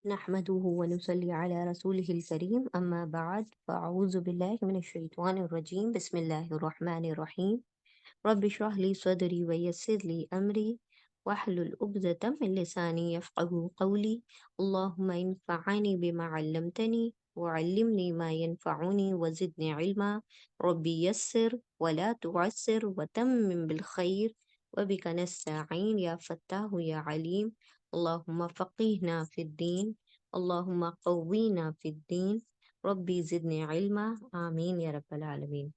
نحمده ونصلي على رسوله الكريم أما بعد فأعوذ بالله من الشيطان الرجيم بسم الله الرحمن الرحيم رب اشرح لي صدري ويسر لي أمري واحلل عقدة من لساني يفقهوا قولي اللهم انفعني بما علمتني وعلمني ما ينفعني وزدني علما ربي يسر ولا تعسر وتمم بالخير وبك نستعين يا فتاه يا عليم اللهم فقهنا في الدين اللهم قوينا في الدين ربي زدني علما آمين يا رب العالمين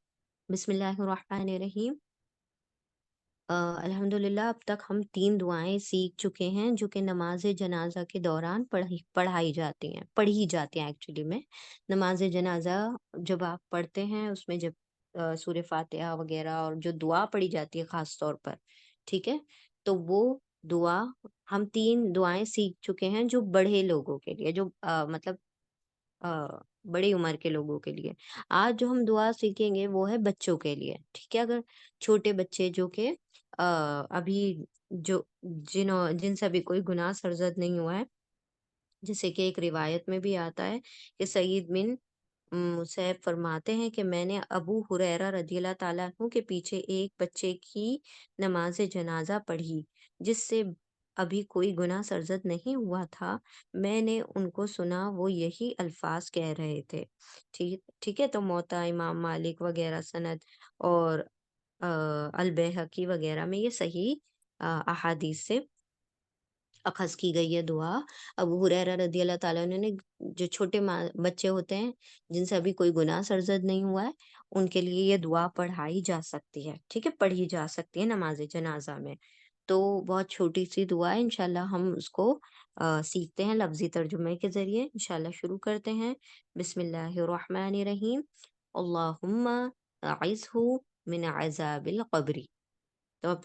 بسم الله الرحمن الرحيم अल्हम्दुलिल्लाह अब तक हम 3 दुआएं सीख चुके हैं जो कि नमाज जनाजा के दौरान पढ़ी जाती हैं एक्चुअली में। नमाज जनाजा जब आप पढ़ते हैं उसमें जब सूरह फातिहा वगैरह और जो दुआ पढ़ी जाती है खास तौर पर, ठीक है, तो वो दुआ हम 3 दुआएं सीख चुके हैं जो बड़े लोगों के लिए, जो मतलब बड़ी उम्र के लोगों के लिए। आज जो हम दुआ सीखेंगे वो है बच्चों के लिए, ठीक है। अगर छोटे बच्चे जो कि अभी जो जिनसे अभी कोई गुनाह सरजद नहीं हुआ है, जैसे कि एक रिवायत में भी आता है कि सईद बिन मुसैब फरमाते हैं कि मैंने अबू हुरैरा रज़ियल्लाहु ताला अन्हु के पीछे एक बच्चे की नमाज जनाजा पढ़ी जिससे अभी कोई गुनाह सरजद नहीं हुआ था। मैंने उनको सुना वो यही अल्फाज कह रहे थे। ठीक ठीक है, तो मोता इमाम मालिक वगैरह सनद और अल बैहकी वगैरह में ये सही अहादीस से अख़ज़ की गई है दुआ। अबू हुरैरा रज़ियल्लाहु ताला अन्हु ने, जो छोटे बच्चे होते हैं जिनसे अभी कोई गुनाह सरज़द नहीं हुआ है, उनके लिए ये दुआ पढ़ाई जा सकती है, ठीक है, पढ़ी जा सकती है नमाज जनाजा में। तो बहुत छोटी सी दुआ है, इंशाल्लाह हम उसको सीखते हैं लफ्ज़ी तर्जुमे के ज़रिए। इंशाल्लाह शुरू करते हैं। बिस्मिल्लाहिर्रहमानिर्रहीम। अल्लाहुम्मा अइज़हु मिन अज़ाबिल क़ब्रि। तो अब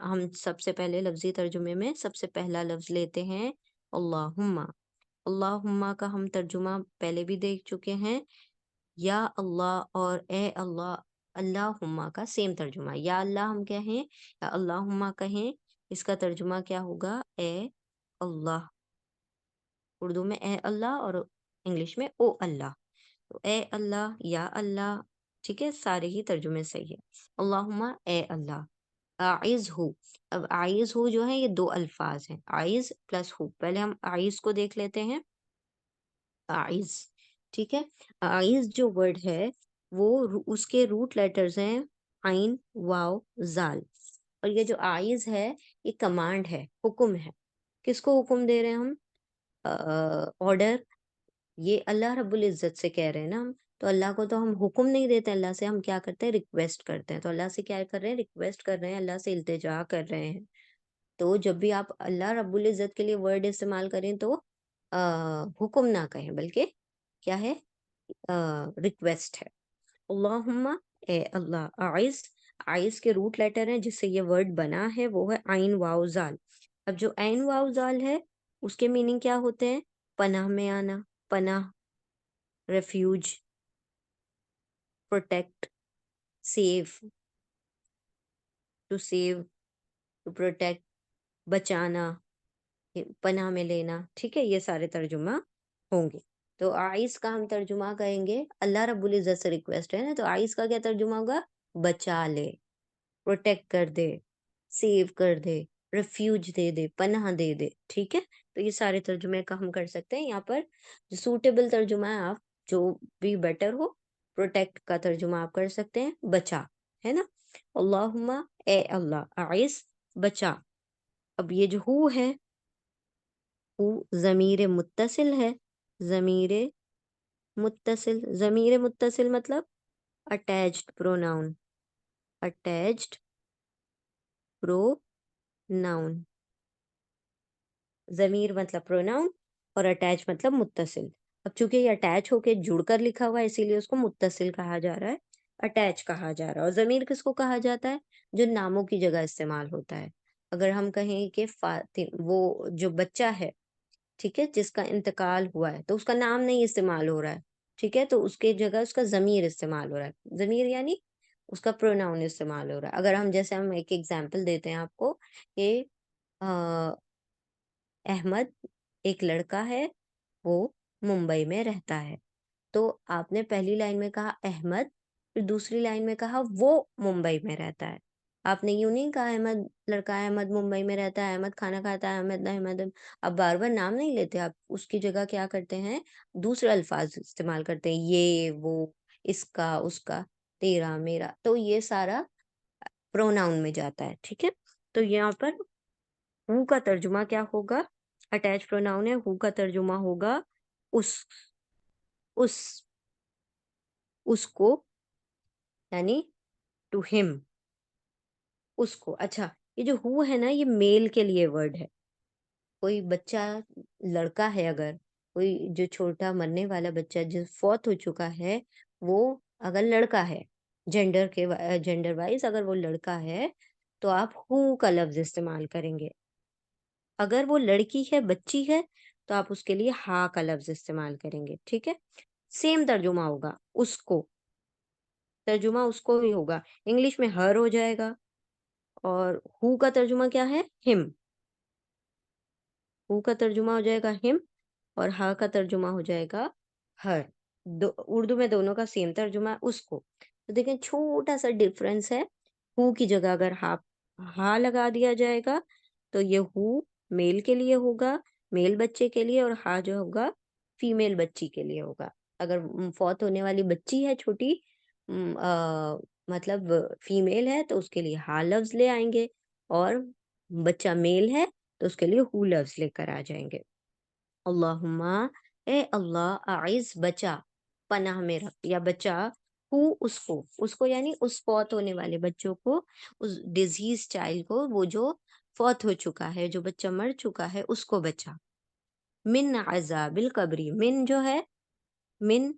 हम सबसे पहले लफ्जी तर्जुमे में सबसे पहला लफ्ज लेते हैं अल्लाहुम्मा। अल्लाहुम्मा का हम तर्जुमा पहले भी देख चुके हैं, या अल्लाह और ए अल्लाह। अल्लाहुम्मा का सेम तर्जुमा, या अल्लाह हम कहें या अल्लाहुम्मा कहें, इसका तर्जुमा क्या होगा? ए अल्लाह। उर्दू में ए अल्लाह और इंग्लिश में ओ अल्लाह। तो ए अल्लाह, या अल्लाह, ठीक है, सारे ही तर्जुमे सही है। अल्लाहुम्मा ए अल्लाह। आइज हु। अब आइज हु जो है ये 2 अल्फाज हैं, आइज प्लस हु। पहले हम आइज को देख लेते हैं। आइज, ठीक है। आइज जो वर्ड है वो उसके रूट लेटर्स हैं आइन वाव जाल। और ये जो आइज है ये कमांड है, हुक्म है। किसको हुक्म दे रहे हैं हम? ऑर्डर। ये अल्लाह रब्बुल इज़्ज़त से कह रहे हैं ना हम, तो अल्लाह को तो हम हुक्म नहीं देते, अल्लाह से हम क्या करते हैं? रिक्वेस्ट करते हैं। तो अल्लाह से क्या कर रहे हैं? रिक्वेस्ट कर रहे हैं, अल्लाह से इल्तिजा कर रहे हैं। तो जब भी आप अल्लाह रब्बुल इज़्ज़त के लिए वर्ड इस्तेमाल करें तो हुक्म ना कहें, बल्कि क्या है? रिक्वेस्ट है। अल्लाहुम्मा ए अल्लाह। आइज़, आइज़ के रूट लेटर हैं जिससे ये वर्ड बना है वो है आइन वाव ज़ाल। अब जो ऐन वाव ज़ाल है उसके मीनिंग क्या होते हैं? पनाह में आना, पनाह, refuge, protect, save, to save, to protect, बचाना, पनाह में लेना, ठीक है, ये सारे तर्जुमा होंगे। तो आइस का हम तर्जुमा कहेंगे, अल्लाह रब्बुल इज़्ज़त से रिक्वेस्ट है ना, तो आइस का क्या तर्जुमा होगा? बचा ले, प्रोटेक्ट कर दे, सेव कर दे, रेफ्यूज दे दे, पनाह दे दे, ठीक है। तो ये सारे तर्जुमे का हम कर सकते हैं। यहाँ पर जो सूटेबल तर्जुमा है, आप जो भी बेटर हो, प्रोटेक्ट का तर्जुमा आप कर सकते हैं, बचा, है ना। अल्लाहुम्मा ए अल्लाह, आइस, बचा। अब ये जो हु है, हु ज़मीर मुत्तसिल है। ज़मीर मुत्तसिल, ज़मीर मुत्तसिल मतलब अटैच्ड प्रोनाउन, अटैच्ड प्रोनाउन। ज़मीर मतलब प्रोनाउन और अटैच मतलब मुत्तसिल। अब चूंकि ये अटैच होके जुड़कर लिखा हुआ है इसीलिए उसको मुत्तसिल कहा जा रहा है, अटैच कहा जा रहा है। और ज़मीर किसको कहा जाता है? जो नामों की जगह इस्तेमाल होता है। अगर हम कहें कि वो जो बच्चा है, ठीक है, जिसका इंतकाल हुआ है, तो उसका नाम नहीं इस्तेमाल हो रहा है, ठीक है, तो उसके जगह उसका ज़मीर इस्तेमाल हो रहा है। ज़मीर यानी उसका प्रोनाउन इस्तेमाल हो रहा है। अगर हम जैसे हम एक एग्जांपल देते हैं आपको कि अ, अहमद एक लड़का है وہ मुंबई में रहता है। तो आपने पहली लाइन में कहा अहमद, फिर दूसरी लाइन में कहा वो मुंबई में रहता है। आपने यूँ नहीं कहा अहमद लड़का है, अहमद मुंबई में रहता है, अहमद खाना खाता है, अहमद अहमद। आप बार-बार नाम नहीं लेते, आप उसकी जगह क्या करते हैं, दूसरे अल्फ़ाज़ इस्तेमाल करते हैं, ये, वो, इसका, उसका, तेरा, मेरा। तो ये सारा प्रोनाउन में जाता है, ठीक है? तो यहाँ पर हू का तर्जुमा क्या होगा? अटैच प्रोनाउन है, हू का तर्जुमा होगा उस, उस, उसको, यानी टू हिम, उसको। अच्छा, ये जो हू है ना, ये मेल के लिए वर्ड है। कोई बच्चा लड़का है अगर, कोई जो छोटा मरने वाला बच्चा जो फौत हो चुका है, वो अगर लड़का है, जेंडर वाइज़ अगर वो लड़का है, तो आप हू का लफ्ज़ इस्तेमाल करेंगे। अगर वो लड़की है, बच्ची है, तो आप उसके लिए हा का लफ्ज़ इस्तेमाल करेंगे, ठीक है? सेम तर्जुमा होगा, उसको, तर्जुमा उसको ही होगा। इंग्लिश में हर हो जाएगा और हू का तर्जुमा क्या है? हिम। हू का तर्जुमा हो जाएगा हिम और हा का तर्जुमा हो जाएगा हर। उर्दू में दोनों का सेम तर्जुमा है, उसको। तो देखें छोटा सा डिफरेंस है। हु की जगह अगर हा लगा दिया जाएगा तो ये हु मेल के लिए होगा, मेल बच्चे के लिए, और हा जो होगा फीमेल बच्ची के लिए होगा। अगर फौत होने वाली बच्ची है छोटी, मतलब फीमेल है, तो उसके लिए हा लफ्ज ले आएंगे, और बच्चा मेल है तो उसके लिए हु लफ्ज लेकर आ जाएंगे। अल्लाहुम्मा, ए अल्लाह, आइज़ बचा, पनाह में रख या बचा, हु उसको, उसको यानी उस फौत होने वाले बच्चों को, उस डिजीज चाइल्ड को, वो जो फौत हो चुका है, जो बच्चा मर चुका है, उसको बचा। मिन अज़ाबिल कब्री, मिन जो है, मिन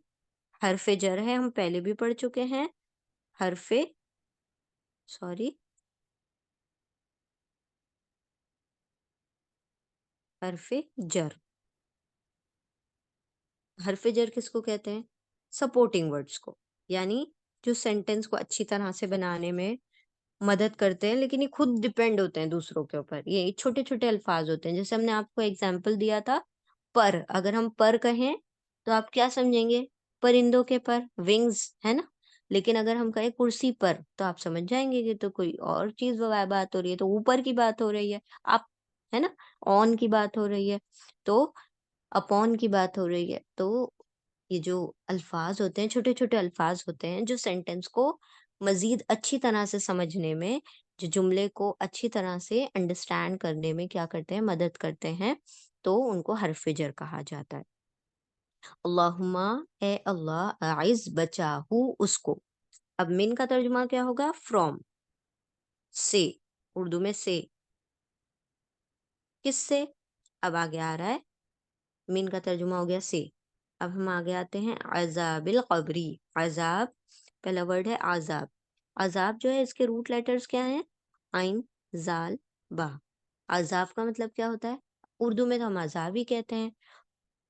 हरफे जर है, हम पहले भी पढ़ चुके हैं। हरफे, सॉरी, हरफे जर, हरफ जर किसको कहते हैं? सपोर्टिंग वर्ड्स को, यानी जो सेंटेंस को अच्छी तरह से बनाने में मदद करते हैं, लेकिन ये खुद डिपेंड होते हैं दूसरों के ऊपर। ये छोटे-छोटे अल्फाज होते हैं। जैसे हमने आपको एग्जाम्पल दिया था पर, अगर हम पर कहें तो आप क्या समझेंगे? परिंदों के पर, विंग्स, है ना? लेकिन अगर हम कहें कुर्सी पर, तो आप समझ जाएंगे कि तो कोई और चीज बात हो रही है, तो ऊपर की बात हो रही है। आप, है ना, ऑन की बात हो रही है, तो अपॉन की बात हो रही है। तो ये जो अल्फाज होते हैं, छोटे-छोटे अल्फाज होते हैं, जो सेंटेंस को मज़ीद अच्छी तरह से समझने में, जो जुमले को अच्छी तरह से अंडरस्टैंड करने में क्या करते हैं? मदद करते हैं, तो उनको हर्फ़ जर कहा जाता है। अल्लाहुम्मा, ए अल्लाह, अइज़ बचा, हू उसको। अब मिन का तर्जुमा क्या होगा? फ्रॉम, से, उर्दू में से, किससे? अब आगे आ रहा है, मीन का तर्जुमा हो गया से। अब हम आगे आते हैं अज़ाबिल क़ब्री। अज़ाब, पहला वर्ड है आज़ाब। अज़ाब जो है, इसके रूट लेटर्स क्या हैं? आइन, ज़ाल, बा। अज़ाब का मतलब क्या होता है? उर्दू में तो हम अज़ाब ही कहते हैं।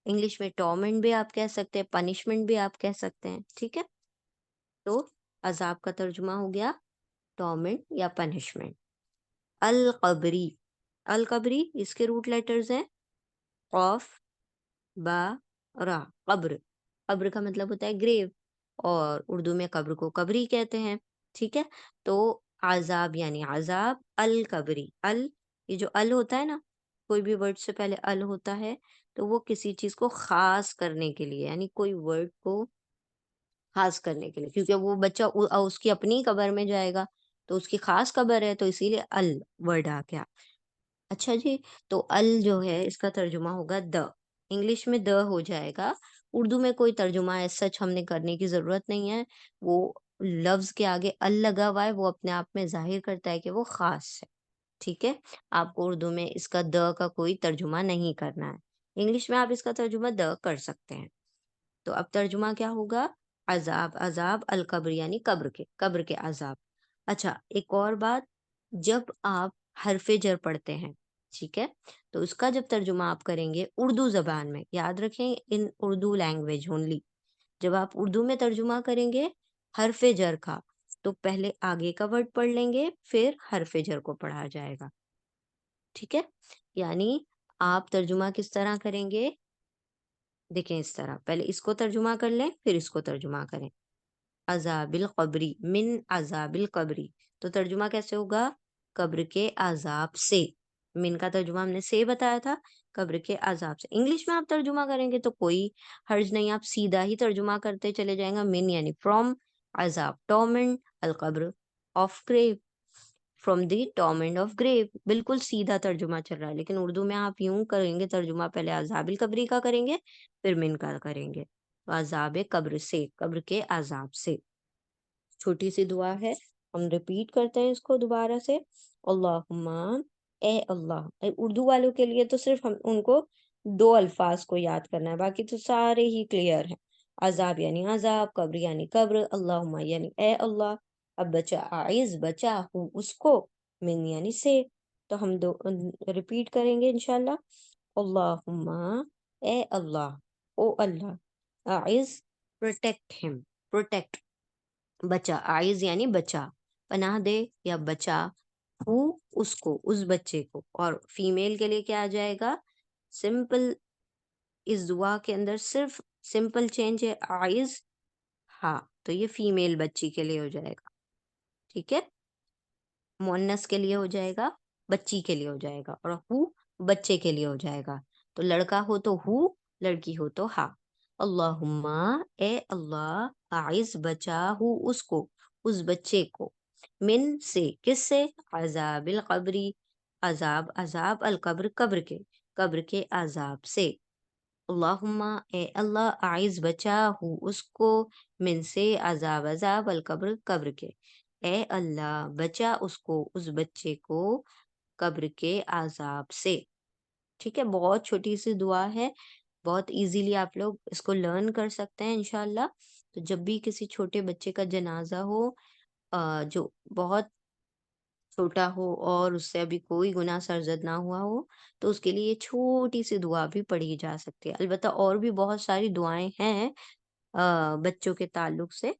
इंग्लिश में टॉर्मेंट भी आप कह सकते हैं, पनिशमेंट भी आप कह सकते हैं, ठीक है? तो अज़ाब का तर्जुमा हो गया टॉर्मेंट या पनिशमेंट। अल क़ब्री, अल क़ब्री, इसके रूट लेटर्स हैं क़ाफ, बा, रा, कब्र। कब्र का मतलब होता है ग्रेव, और उर्दू में कब्र को कब्री कहते हैं, ठीक है? तो आज़ाब यानी आज़ाब, अल कब्री, अल, ये जो अल होता है ना, कोई भी वर्ड से पहले अल होता है, तो वो किसी चीज़ को ख़ास करने के लिए, यानी कोई वर्ड को ख़ास करने के लिए, क्योंकि वो बच्चा उसकी अपनी कब्र में जाएगा, तो उसकी ख़ास कब्र है, तो इसीलिए अल वर्ड आ गया। अच्छा जी, तो अल जो है, इसका तर्जुमा होगा द। इंग्लिश में द हो जाएगा। उर्दू में कोई तर्जुमा एज़ सच हमने करने की ज़रूरत नहीं है। वो लफ्ज़ के आगे अल लगा हुआ है, वो अपने आप में ज़ाहिर करता है कि वो ख़ास है, ठीक है? आपको उर्दू में इसका द का कोई तर्जुमा नहीं करना है। इंग्लिश में आप इसका तर्जुमा द कर सकते हैं। तो अब तर्जुमा क्या होगा? अज़ाब, अज़ाब अल-कब्र यानी कब्र के अज़ाब। अच्छा, एक और बात, जब आप हरफ़े जर पढ़ते हैं, ठीक है? तो उसका जब तर्जुमा आप करेंगे उर्दू ज़बान में, याद रखें इन उर्दू लैंग्वेज ओनली। जब आप उर्दू में तर्जुमा करेंगे हरफ़े जर का, तो पहले आगे का वर्ड पढ़ लेंगे, फिर हरफ़े जर को पढ़ा जाएगा, ठीक है? यानी आप तर्जुमा किस तरह करेंगे? देखें इस तरह, पहले इसको तर्जुमा कर लें, फिर इसको तर्जुमा करें। अज़ाबिल क़ब्री, मिन अज़ाबिल क़ब्री, तो तर्जुमा कैसे होगा? कब्र के अज़ाब से। मिन का तर्जुमा हमने से बताया था, कब्र के अज़ाब से। इंग्लिश में आप तर्जुमा करेंगे तो कोई हर्ज नहीं, आप सीधा ही तर्जुमा करते चले जाएंगे। मिन यानी फ्रॉम, अज़ाब टॉर्मेंट, अल कब्र of grave, from the torment of grave, बिल्कुल सीधा तर्जुमा चल रहा है। लेकिन उर्दू में आप यूं करेंगे तर्जुमा, पहले अज़ाबिल कब्री का करेंगे, फिर मिन का करेंगे। तो अज़ाब कब्र से, कब्र के अज़ाब से। छोटी सी दुआ है, हम रिपीट करते हैं इसको दोबारा से। अल्लाहुम्मा, ए अल्लाह। उर्दू वालों के लिए तो सिर्फ हम उनको दो अल्फाज को याद करना है, बाकी तो सारे ही क्लियर हैं। अजाब यानी अजाब, कब्र यानी कब्र, अल्लाहुम्मा यानी ए अल्लाह। अब बचा, आइज बचा हूँ उसको, मिन यानी से। तो हम दो रिपीट करेंगे इंशाल्लाह। अल्लाहुम्मा, ए अल्लाह, ओ अल्लाह, आइज प्रोटेक्ट हिम, प्रोटेक्ट, बचा, आइज यानी बचा, पनाह दे या बचा, हु उसको, उस बच्चे को। और फीमेल के लिए क्या आ जाएगा? सिंपल, इस दुआ के अंदर सिर्फ सिंपल चेंज है, आइज हा, तो ये फीमेल बच्ची के लिए हो जाएगा। ठीक है, मुअन्नस के लिए हो जाएगा, बच्ची के लिए हो जाएगा, और हु बच्चे के लिए हो जाएगा। तो लड़का हो तो हु, लड़की हो तो हा। अल्लाहुम्मा, ए अल्लाह, आइज बचा हु उसको, उस बच्चे को, मिन से, किससे? अजाबिल कब्री, अजाब, अजाब, अल कब्र, कब्र के अजाब से। अल्लाहुम्मा, ए अल्लाह, आइज बचा हूँ उसको, मिन से, अजाब, अजाब, अल कब्र, कब्र के। ए अल्लाह, बचा उसको, उस बच्चे को, कब्र के अजाब से। ठीक है, बहुत छोटी सी दुआ है, बहुत इजीली आप लोग इसको लर्न कर सकते हैं इंशाल्लाह। तो जब भी किसी छोटे बच्चे का जनाजा हो, जो बहुत छोटा हो और उससे अभी कोई गुनाह सरज़द ना हुआ हो, तो उसके लिए ये छोटी-सी दुआ भी पढ़ी जा सकती है। अलबत्ता और भी बहुत सारी दुआएँ हैं बच्चों के ताल्लुक से।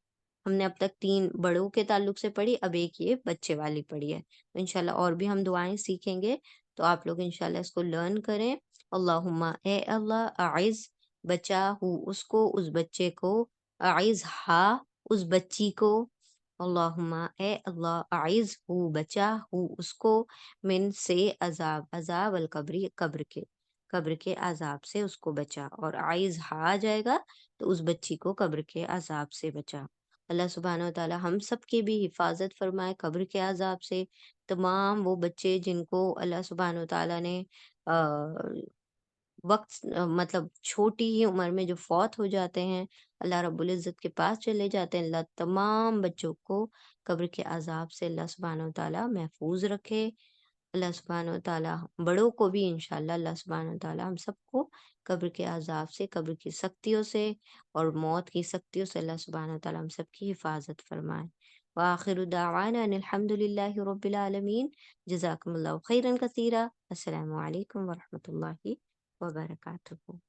हमने अब तक 3 बड़ों के ताल्लुक से पढ़ी, अब एक ये बच्चे वाली पढ़ी है। तो इंशाल्लाह और भी हम दुआएँ सीखेंगे, तो आप लोग इंशाल्लाह इसको लर्न करें। अल्लाहुम्मा, ए अल्लाह, अइज़, बचा हूँ उसको, उस बच्चे को, अइज़ हा, उस बच्ची को। अल्लाहुम्मा, ए अल्लाह, अइज़ हूँ, बचा हूँ उसको, मिन से, अज़ाब, अज़ाब, अल कब्री, कब्र के अज़ाब से उसको बचा। और आइज़ हा आ जाएगा, तो उस बच्ची को कब्र के अज़ाब से बचा। अल्लाह सुब्हानहू व तआला हम सब की भी हिफाज़त फरमाए कब्र के अज़ाब से। तमाम वो बच्चे जिनको अल्लाह सुब्हानहू व तआला ने अ, मतलब छोटी ही उम्र में जो फ़ौत हो जाते हैं, अल्लाह रब्बुल इज़्ज़त के पास चले जाते हैं। अल्लाह तमाम बच्चों को कब्र के अज़ाब से अल्लाह सुब्हानहू व तआला महफूज़ रखे। अल्लाह सुब्हानहू व तआला बड़ों को भी इंशाअल्लाह, अल्लाह सुब्हानहू व तआला हम सबको कब्र के अज़ाब से, कब्र की सख्तियों से और मौत की सख्तियों से अल्लाह सुब्हानहू व तआला हम सबकी हिफाज़त फरमाए। व आखिरु दावाना अनिल हम्दुलिल्लाहि रब्बिल आलमीन। जज़ाकुमुल्लाहु खैरन कसीरा। अस्सलामु अलैकुम व रहमतुल्लाहि व बरकातुहू।